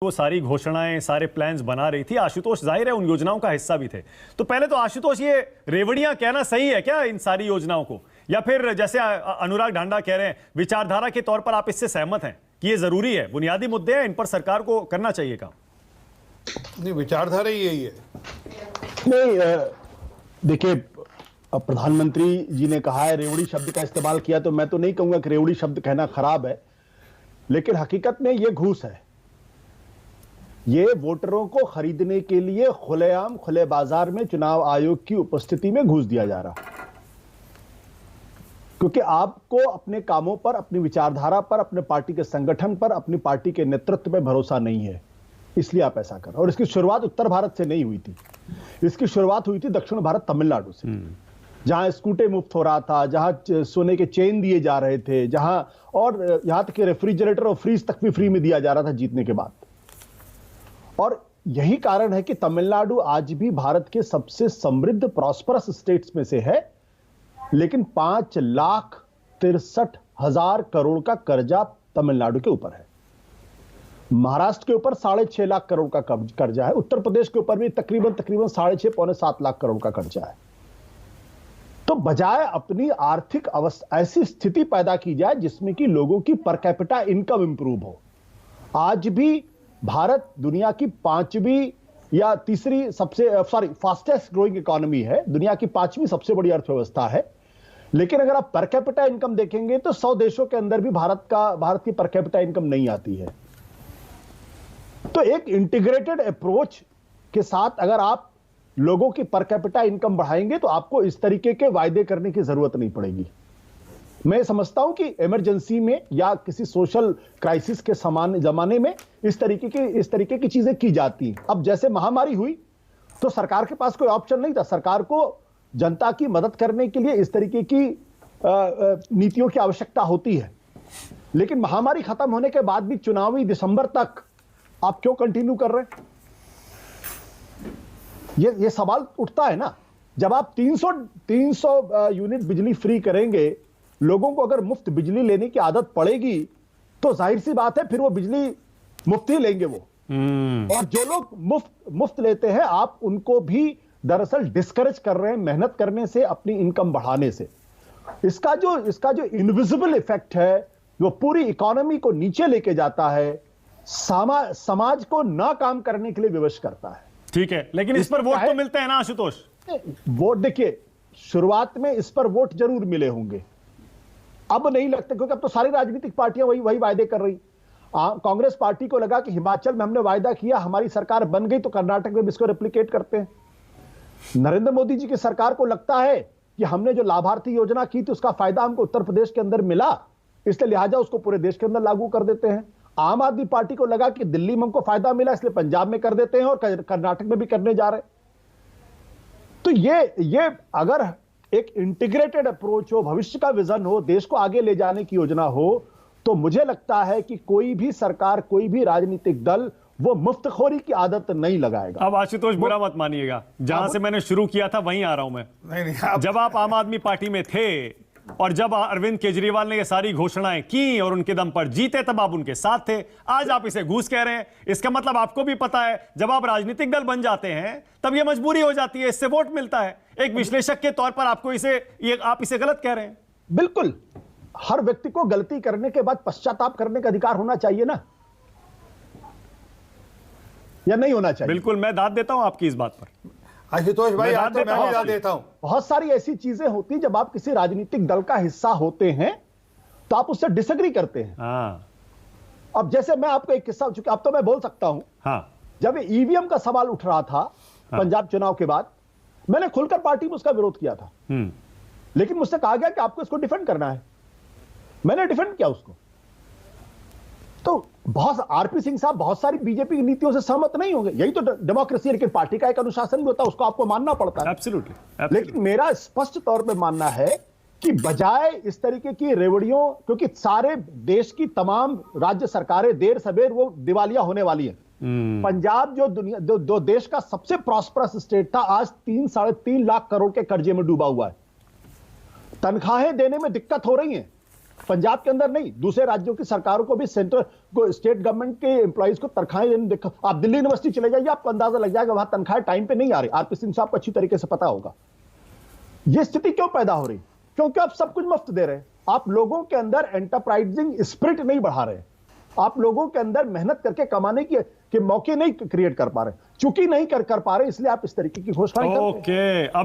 वो सारी घोषणाएं, सारे प्लान्स बना रही थी। आशुतोष जाहिर है उन योजनाओं का हिस्सा भी थे। तो पहले तो आशुतोष, ये रेवड़ियां कहना सही है क्या इन सारी योजनाओं को, या फिर जैसे अनुराग ढांडा कह रहे हैं विचारधारा के तौर पर आप इससे सहमत हैं कि ये जरूरी है, बुनियादी मुद्दे हैं, इन पर सरकार को करना चाहिए काम? नहीं, विचारधारा ही यही है। नहीं, देखिए, प्रधानमंत्री जी ने कहा है, रेवड़ी शब्द का इस्तेमाल किया, तो मैं तो नहीं कहूंगा कि रेवड़ी शब्द कहना खराब है, लेकिन हकीकत में यह घूस है। ये वोटरों को खरीदने के लिए खुलेआम खुले बाजार में चुनाव आयोग की उपस्थिति में घूस दिया जा रहा, क्योंकि आपको अपने कामों पर, अपनी विचारधारा पर, अपने पार्टी के संगठन पर, अपनी पार्टी के नेतृत्व में भरोसा नहीं है, इसलिए आप ऐसा कर रहे हैं। और इसकी शुरुआत उत्तर भारत से नहीं हुई थी, इसकी शुरुआत हुई थी दक्षिण भारत, तमिलनाडु से, जहां स्कूटे मुफ्त हो रहा था, जहां सोने के चेन दिए जा रहे थे, जहां और यहां तक कि रेफ्रिजरेटर और फ्रीज तक भी फ्री में दिया जा रहा था जीतने के बाद। और यही कारण है कि तमिलनाडु आज भी भारत के सबसे समृद्ध प्रॉस्परस स्टेट्स में से है, लेकिन 5,63,000 करोड़ का कर्जा तमिलनाडु के ऊपर है। महाराष्ट्र के ऊपर 6.5 लाख करोड़ का कर्जा है। उत्तर प्रदेश के ऊपर भी तकरीबन 6.5 पौने 7 लाख करोड़ का कर्जा है। तो बजाय अपनी आर्थिक अवस्था, ऐसी स्थिति पैदा की जाए जिसमें कि लोगों की पर कैपिटा इनकम इंप्रूव हो। आज भी भारत दुनिया की 5वीं या तीसरी फास्टेस्ट ग्रोइंग इकोनॉमी है, दुनिया की 5वीं सबसे बड़ी अर्थव्यवस्था है, लेकिन अगर आप पर कैपिटा इनकम देखेंगे तो 100 देशों के अंदर भी भारत की पर कैपिटा इनकम नहीं आती है। तो एक इंटीग्रेटेड अप्रोच के साथ अगर आप लोगों की पर कैपिटा इनकम बढ़ाएंगे तो आपको इस तरीके के वायदे करने की जरूरत नहीं पड़ेगी। मैं समझता हूं कि इमरजेंसी में या किसी सोशल क्राइसिस के समान जमाने में इस तरीके की चीजें की जाती हैं। अब जैसे महामारी हुई तो सरकार के पास कोई ऑप्शन नहीं था, सरकार को जनता की मदद करने के लिए इस तरीके की नीतियों की आवश्यकता होती है। लेकिन महामारी खत्म होने के बाद भी चुनावी दिसंबर तक आप क्यों कंटिन्यू कर रहे हैं? ये सवाल उठता है ना। जब आप 300 यूनिट बिजली फ्री करेंगे, लोगों को अगर मुफ्त बिजली लेने की आदत पड़ेगी तो जाहिर सी बात है फिर वो बिजली मुफ्त ही लेंगे वो। और जो लोग मुफ्त लेते हैं, आप उनको भी दरअसल डिस्करेज कर रहे हैं मेहनत करने से, अपनी इनकम बढ़ाने से। इसका जो इनविजिबल इफेक्ट है वो पूरी इकोनॉमी को नीचे लेके जाता है, समाज को ना काम करने के लिए विवश करता है। ठीक है, लेकिन इस पर वोट तो मिलते हैं ना आशुतोष? वोट देखिए, शुरुआत में इस पर वोट जरूर मिले होंगे, अब नहीं लगता, क्योंकि अब तो सारी राजनीतिक पार्टियां वही वायदे कर रही। कांग्रेस पार्टी को लगा कि हिमाचल में हमने वायदा किया, हमारी सरकार बन गई, तो कर्नाटक में भी इसको रेप्लिकेट करते हैं। नरेंद्र मोदी जी की सरकार को लगता है कि हमने जो लाभार्थी योजना की थी उसका फायदा हमको उत्तर प्रदेश के अंदर मिला, इसलिए लिहाजा उसको पूरे देश के अंदर लागू कर देते हैं। आम आदमी पार्टी को लगा कि दिल्ली में हमको फायदा मिला, इसलिए पंजाब में कर देते हैं और कर्नाटक में भी करने जा रहे हैं। तो ये अगर एक इंटीग्रेटेड अप्रोच हो, भविष्य का विजन हो, देश को आगे ले जाने की योजना हो, तो मुझे लगता है कि कोई भी सरकार, कोई भी राजनीतिक दल वो मुफ्तखोरी की आदत नहीं लगाएगा। अब आशुतोष बुरा मत मानिएगा, जहां से मैंने शुरू किया था वहीं आ रहा हूं मैं। नहीं, जब आप आम आदमी पार्टी में थे और जब अरविंद केजरीवाल ने ये सारी घोषणाएं की और उनके दम पर जीते, तब आप उनके साथ थे। आज आप इसे घूस कह रहे हैं, इसका मतलब आपको भी पता है जब आप राजनीतिक दल बन जाते हैं तब ये मजबूरी हो जाती है, इससे वोट मिलता है। एक विश्लेषक के तौर पर आपको आप इसे गलत कह रहे हैं। बिल्कुल, हर व्यक्ति को गलती करने के बाद पश्चाताप करने का अधिकार होना चाहिए ना, या नहीं होना चाहिए? बिल्कुल, मैं दाद देता हूं आपकी इस बात पर। आशुतोष भाई, मैं भी देता हूं। बहुत सारी ऐसी चीजें होती, जब आप किसी राजनीतिक दल का हिस्सा होते हैं तो आप उससे डिसएग्री करते हैं। अब जैसे मैं आपको एक किस्सा, चूंकि अब तो मैं बोल सकता हूं, जब ईवीएम का सवाल उठ रहा था पंजाब चुनाव के बाद, मैंने खुलकर पार्टी में उसका विरोध किया था, लेकिन मुझसे कहा गया कि आपको इसको डिफेंड करना है। मैंने डिफेंड किया उसको। तो बहुत आरपी सिंह साहब बहुत सारी बीजेपी की नीतियों से सहमत नहीं होंगे, यही तो डेमोक्रेसी है, लेकिन पार्टी का एक अनुशासन भी होता है, उसको आपको मानना पड़ता है। Absolutely. लेकिन मेरा स्पष्ट तौर पे मानना है कि बजाय इस तरीके की रेवड़ियों, क्योंकि सारे देश की तमाम राज्य सरकारें देर सवेर वो दिवालिया होने वाली है। पंजाब जो देश का सबसे प्रॉस्परस स्टेट था, आज 3-3.5 लाख करोड़ के कर्जे में डूबा हुआ है। तनख्वाहें देने में दिक्कत हो रही है, पंजाब के अंदर नहीं, दूसरे राज्यों की सरकारों को भी सेंट्रल को, स्टेट गवर्नमेंट के एम्प्लॉइज को तनख्वाहें देने देखो। आप दिल्ली यूनिवर्सिटी चले जाइए, आपको अंदाजा लग जाएगा वहां तनख्वाहें टाइम पे नहीं आ रही। आरपी सिंह साहब को अच्छी तरीके से पता होगा यह स्थिति क्यों पैदा हो रही। क्योंकि आप सब कुछ मुफ्त दे रहे हैं, आप लोगों के अंदर एंटरप्राइजिंग स्पिरिट नहीं बढ़ा रहे, आप लोगों के अंदर मेहनत करके कमाने के मौके नहीं क्रिएट कर पा रहे। चूंकि नहीं कर पा रहे, इसलिए आप इस तरीके की घोषणाएं करते हैं। ओके, अब